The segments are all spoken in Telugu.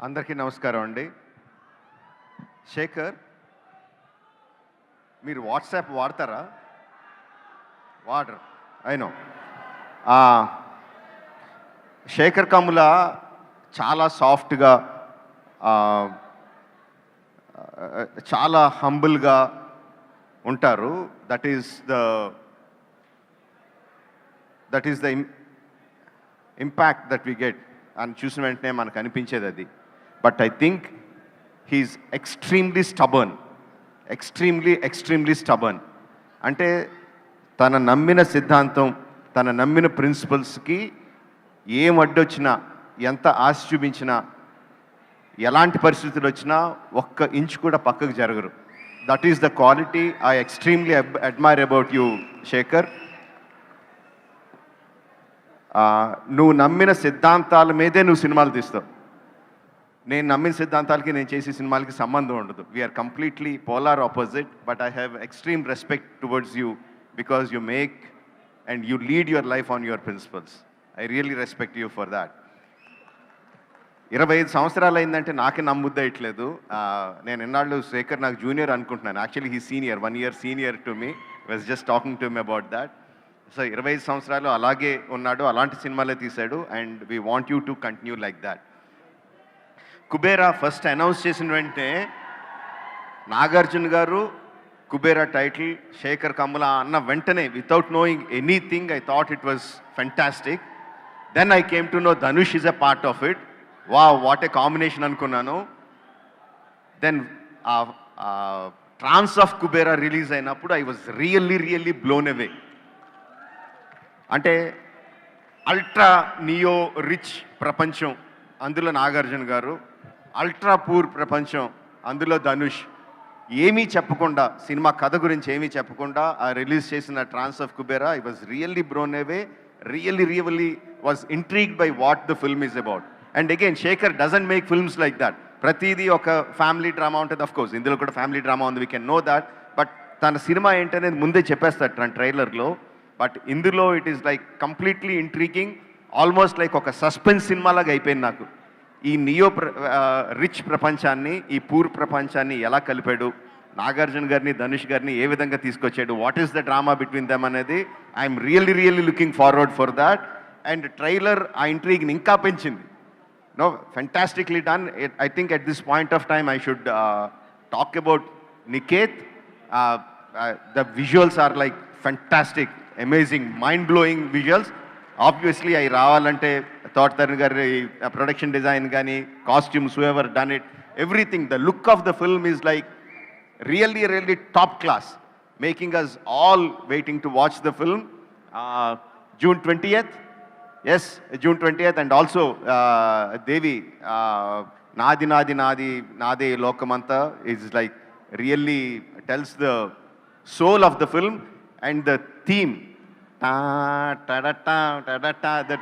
అందరికీ నమస్కారం అండి. శేఖర్, మీరు వాట్సాప్ వాడతారా? వాడరు, అయినో. శేఖర్ కమ్ముల చాలా సాఫ్ట్గా, చాలా హంబుల్గా ఉంటారు. That is the impact that we get అని చూసిన వెంటనే మనకు అనిపించేది అది. But I think he is extremely stubborn. అంటే తన నమ్మిన సిద్ధాంతం, తన నమ్మిన ప్రిన్సిపల్స్కి ఏం అడ్డొచ్చినా, ఎంత ఆశ చూపించినా, ఎలాంటి పరిస్థితులు వచ్చినా ఒక్క ఇంచు కూడా పక్కకు జరగరు. That is the quality I extremely admire about you Shekhar. నువ్వు నమ్మిన సిద్ధాంతాల మీదే నువ్వు సినిమాలు తీస్తావు. నేను నమ్మిన సిద్ధాంతాలకి, నేను చేసే సినిమాలకి సంబంధం ఉండదు. We are completely polar opposite. But I have extreme respect towards you because you make and you lead your life on your principles. I really respect you for that. 25 సంవత్సరాలు అయిందంటే నాకే నమ్ముద్దయట్లేదు. నేను ఎన్నాళ్ళు శేఖర్ నాకు జూనియర్ అనుకుంటున్నాను. Actually he senior, 1 year senior to me. Was just talking to me about that. So 25 సంవత్సరాలు అలాగే ఉన్నాడు, అలాంటి సినిమాలే తీశాడు. And we want you to continue like that. Kubera first announce చేసిన వెంటనే నాగార్జున గారు కుబేరా టైటిల్ శేఖర్ కమ్ముల అన్న వెంటనే, without knowing anything, I thought it was fantastic. Then I came to know Dhanush is a part of it. What a combination అనుకున్నాను. Then trance of Kubera release అయినప్పుడు I was really blown away. అంటే అల్ట్రా నియో రిచ్ ప్రపంచం, అందులో నాగార్జున గారు. అల్ట్రా పూర్ ప్రపంచం, అందులో ధనుష్. ఏమీ చెప్పకుండా, సినిమా కథ గురించి ఏమీ చెప్పకుండా రిలీజ్ చేసిన trance of Kubera, I was really blown away. Really was intrigued by what the film is about. And again Shekhar doesn't make films like that. ప్రతిదీ ఒక ఫ్యామిలీ డ్రామా ఉంటుంది. అఫ్ కోర్స్ ఇందులో కూడా ఫ్యామిలీ డ్రామా ఉంది, we can know that. But తన సినిమా ఏంటనేది ముందే చెప్పేస్తాడు తన ట్రైలర్లో. బట్ ఇందులో it is like completely intriguing, almost like ఒక సస్పెన్స్ సినిమాలాగా అయిపోయింది నాకు. ఈ నియో రిచ్ ప్రపంచాన్ని, ఈ పూర్ ప్రపంచాన్ని ఎలా కలిపాడు, నాగార్జున గారిని ధనుష్ గారిని ఏ విధంగా తీసుకొచ్చాడు, what is the drama between them అనేది I'm really looking forward for that. And trailer ఆ ఇంట్రీగ్ని ఇంకా పెంచింది. No, fantastically done. I think at this point of time I should talk about Niket. The visuals are like fantastic, amazing, mind-blowing visuals. Obviously, I ravalante Thought Taran gari production design gani, costumes, whoever done it, everything. The look of the film is like really top class, making us all waiting to watch the film. June 20th. Yes, June 20th. And also Devi, Nadi Nade Lokamanta is like really tells the soul of the film. And the theme, that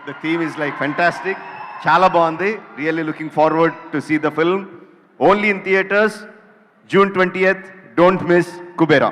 the theme is like fantastic. Chala bandi. Really looking forward to see the film. Only in theaters, June 20th. Don't miss Kubera.